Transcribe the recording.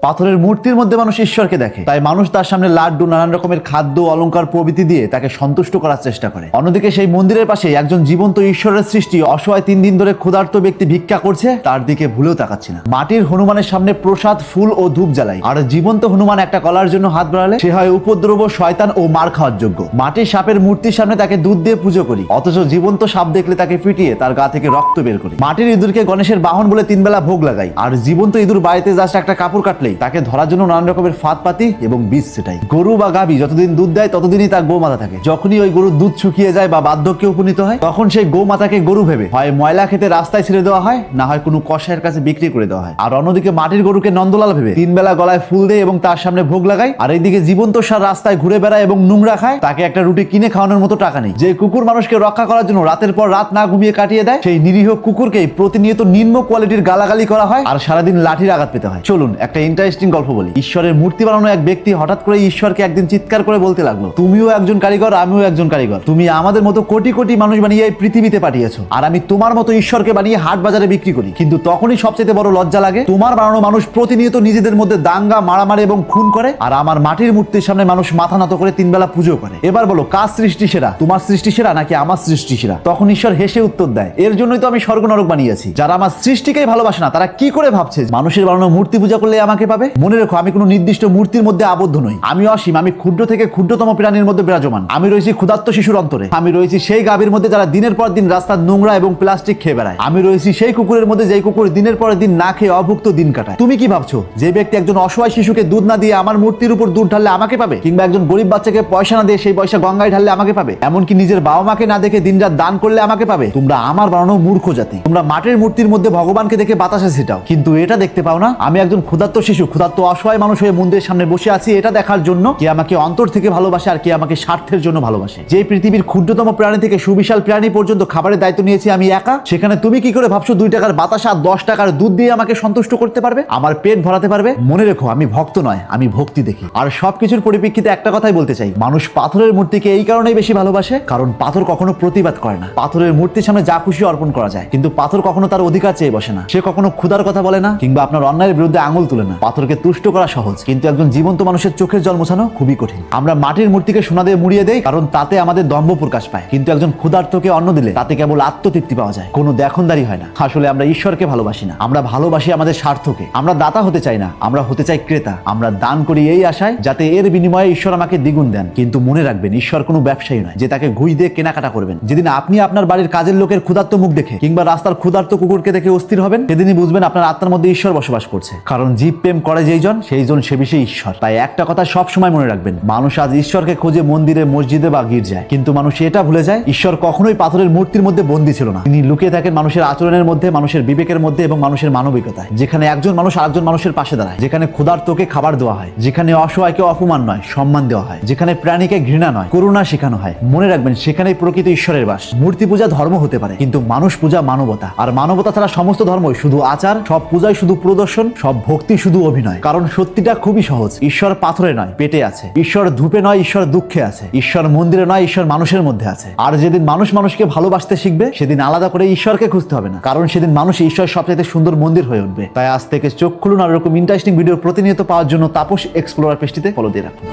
পাথরের মূর্তির মধ্যে মানুষ ঈশ্বরকে দেখে, তাই মানুষ তার সামনে লাড্ডু, নানান রকমের খাদ্য, অলংকার প্রভৃতি দিয়ে তাকে সন্তুষ্ট করার চেষ্টা করে। অন্যদিকে সেই মন্দিরের পাশে একজন জীবন্ত ঈশ্বরের সৃষ্টি অসহায় 3 দিন ধরে ক্ষুধার্ত ব্যক্তি ভিক্ষা করছে, তার দিকে ভুলেও তাকাচ্ছি না। মাটির হনুমানের সামনে প্রসাদ, ফুল ও ধূপ জ্বালাই, আর জীবন্ত হনুমান একটা কলার জন্য হাত বাড়ালে সে হয় উপদ্রব, শয়তান ও মার খাওয়ার যোগ্য। মাটির সাপের মূর্তির সামনে তাকে দুধ দিয়ে পুজো করি, অথচ জীবন্ত সাপ দেখলে তাকে পিটিয়ে তার গা থেকে রক্ত বের করি। মাটির ইঁদুরকে গণেশের বাহন বলে 3 বেলা ভোগ লাগাই, আর জীবন্ত ইঁদুর বাড়িতে জাস্ট একটা কাপড় কাটলেই তাকে ধরার জন্য নানান রকমের ফাঁদ পাতি এবং বীজ সেটাই। গরু বা গাভী যতদিন দুধ দেয় ততদিনই তার গোমাতা থাকে। যখনই ওই গরুর দুধ শুকিয়ে যায় বা বার্ধক্যে উপনীত হয়, তখন সেই গোমাতাকে গরু ভেবে হয় ময়লা খেতে রাস্তায় ছেড়ে দেওয়া হয়, না হয় কোনো কসাইয়ের কাছে বিক্রি করে দেওয়া হয়। আর অন্যদিকে মাটির গরুকে নন্দলাল ভেবে 3 বেলা গলায় ফুল দেয় এবং তার সামনে ভোগ লাগায়। আর এইদিকে জীবন্ত সার রাস্তায় ঘুরে বেড়ায় এবং নোংরা খায়, তাকে একটা রুটি কিনে খাওয়ানোর মতো টাকা নেই। যে কুকুর মানুষকে রক্ষা করার জন্য রাতের পর রাত না ঘুমিয়ে কাটিয়ে দেয়, সেই নিরীহ কুকুরকেই প্রতিনিয়ত নিম্ন কোয়ালিটির গালাগালি করা হয় আর সারাদিন লাঠির আঘাত পেতে হয়। চলুন একটা ইন্টারেস্টিং গল্প বলি। ঈশ্বরের মূর্তি বানানো এক ব্যক্তি হঠাৎ করে ঈশ্বরকে একদিন চিৎকার করে বলতে লাগলো, তুমিও একজন কারিগর, আমিও একজন কারিগর। তুমি আমাদের মতো কোটি কোটি মানুষ বানিয়ে এই পৃথিবীতে পাঠিয়েছো, আর আমি তোমার মতো ঈশ্বরকে বানিয়ে হাট বাজারে বিক্রি করি। কিন্তু তখনই সবচেয়ে বড় লজ্জা লাগে, তোমার বানানো মানুষ প্রতিনিয়ত নিজেদের মধ্যে দাঙ্গা, মারামারি এবং খুন করে, আর আমার মাটির মূর্তির সামনে মানুষ মাথা নত করে 3 বেলা পুজো করে। এবার বলো, কার সৃষ্টি সেরা? তোমার সৃষ্টি সেরা নাকি আমার সৃষ্টি সেরা? তখন ঈশ্বর হেসে উত্তর দেয়, এর জন্যই তো আমি স্বর্গ নরক বানিয়েছি। যারা আমার সৃষ্টিকেই ভালোবাসে না, তারা কি করে ভাবছে মানুষের বানানো মূর্তি পূজা করলে আমাকে পাবে? মনে রেখো, আমি কোনো নির্দিষ্ট মূর্তির মধ্যে আবদ্ধ নই। আমি অসীম, আমি ক্ষুদ্র থেকে ক্ষুদ্রতম প্রাণীর মধ্যে বিরাজমান। আমি রয়েছি ক্ষুধার্ত শিশুর অন্তরে। আমি রয়েছি সেই গাভীর মধ্যে যারা দিনের পর দিন রাস্তার নোংরা এবং প্লাস্টিক খেয়ে বেড়ায়। আমি রয়েছি সেই কুকুরের মধ্যে যেই কুকুর দিনের পর দিন না খেয়ে অভুক্ত দিন কাটায়। তুমি কি ভাবছো যে ব্যক্তি একজন অসহায় শিশুকে দুধ না দিয়ে আমার মূর্তির উপর দুধ ঢাললে আমাকে পাবে, কিংবা একজন গরিব বাচ্চাকে পয়সা না দিয়ে সেই পয়সা গঙ্গায় ঢাললে আমাকে পাবে, এমনকি নিজের বাবা মাকে না দেখে দিনরাত দান করলে আমাকে পাবে? তোমরা আমার বানানো মূর্খ জাতি। তোমরা মাটির মূর্তির মধ্যে ভগবানকে দেখে বাতাসে ছিটাও, কিন্তু এটা দেখতে পাও না আমি একজন ক্ষুধার্ত শিশু, ক্ষুধার্ত অসহায় মানুষ হয়ে মন্দিরের সামনে বসে আছি এটা দেখার জন্য কে আমাকে অন্তর থেকে ভালোবাসে আর কে আমাকে স্বার্থের জন্য ভালোবাসে। যে পৃথিবীর ক্ষুদ্রতম প্রাণী থেকে সুবিশাল প্রাণী পর্যন্ত খাবারের দায়িত্ব নিয়েছি আমি একা, সেখানে তুমি কি করে ভাবছো 2 টাকার বাতাসা আর 10 টাকার দুধ দিয়ে আমাকে সন্তুষ্ট করতে পারবে, আমার পেট ভরাতে পারবে? মনে রেখো, আমি ভক্ত নয়, আমি ভক্তি দেখি। আর সবকিছুর পরিপ্রেক্ষিতে একটা কথাই বলতে চাই, মানুষ পাথরের মূর্তিকে এই কারণেই বেশি ভালোবাসে কারণ পাথর কখনো প্রতিবাদ করে না। পাথরের মূর্তির সামনে যা খুশি অর্পণ করা যায়, কিন্তু পাথর কখনো তার অধিকার চেয়ে বসে না। সে কখনো ক্ষুধার কথা বলে না, কিংবা আপনার অন্যায়ের বিরুদ্ধে আঙুল তুলে না। পাথরকে তুষ্ট করা সহজ, কিন্তু একজন জীবন্ত মানুষের চোখের জল মোছানো খুবই কঠিন। আমরা মাটির মূর্তিকে সোনা দিয়ে মুড়িয়ে দেই কারণ তাতে আমাদের দম্ভ প্রকাশ পায়, কিন্তু একজন ক্ষুধার্তকে অন্ন দিলে তাতে কেবল আত্মতৃপ্তি পাওয়া যায়, কোনো দেখনদারি হয় না। আসলে আমরা ঈশ্বরকে ভালোবাসি না, আমরা ভালোবাসি আমাদের স্বার্থকে। আমরা দাতা হতে চাই না, আমরা হতে চাই ক্রেতা। আমরা দান করি এই আশায় যাতে এর বিনিময়ে ঈশ্বর আমাকে দ্বিগুণ দেন। কিন্তু মনে রাখবেন, ঈশ্বর কোনো ব্যবসায়ী নয় যে তাকে ঘুষ দিয়ে কেনাকাটা করবেন। যেদিন আপনি আপনার বাড়ির কাজের লোকের ক্ষুধার্ত মুখ দেখে কিংবা রাস্তার ক্ষুধার্ত কুকুরকে দেখে অস্থির হবেন, সেদিনই বুঝবেন আপনার আত্মার মধ্যে ঈশ্বর বসবাস করছে। কারণ জীব প্রেম করে যেইজন, সেইজন সে বিষয়ে ঈশ্বর। তাই একটা কথা সব সময় মনে রাখবেন, মানুষ আজ ঈশ্বরকে খোঁজে মন্দিরে, মসজিদে বা গির্জায়, কিন্তু মানুষ এটা ভুলে যায় ঈশ্বর কখনোই পাথরের মূর্তির মধ্যে বন্দী ছিল না। তিনি লুকিয়ে থাকেন মানুষের আচরণের মধ্যে, মানুষের বিবেকের মধ্যে এবং মানুষের মানবিকতায়। যেখানে একজন মানুষ আরেকজন মানুষের পাশে দাঁড়ায়, যেখানে ক্ষুধার্তকে খাবার দেওয়া হয়, যেখানে অসহায়কে অপমান নয় সম্মান দেওয়া হয়, যেখানে প্রাণীকে ঘৃণা নয় করুণা শেখানো হয়, মনে রাখবেন সেখানেই প্রকৃত ঈশ্বরের বাস। মূর্তি পূজা ধর্ম হতে পারে, কিন্তু মানুষ পূজা মানবতা। আর মানবতা ছাড়া সমস্ত ধর্মই শুধু আচার, সব পূজাই শুধু প্রদর্শন, সব ভক্তি শুধু অভিনয়। কারণ সত্যিটা খুবই সহজ, ঈশ্বর পাথরে নয় পেটে আছে, ঈশ্বর ধূপে নয় ঈশ্বর দুঃখে আছে, ঈশ্বর মন্দিরে নয় ঈশ্বর মানুষের মধ্যে আছে। আর যেদিন মানুষ মানুষকে ভালোবাসতে শিখবে, সেদিন আলাদা করে ঈশ্বরকে খুঁজতে হবে না, কারণ সেদিন মানুষ ঈশ্বর সবচেয়ে সুন্দর মন্দির হয়ে উঠবে। তাই আজ থেকে চোখ খুলুন আর এরকম ইন্টারেস্টিং ভিডিও প্রতিনিয়ত পাওয়ার জন্য তাপস এক্সপ্লোরার পেজটিতে ফলো দিয়ে রাখুন।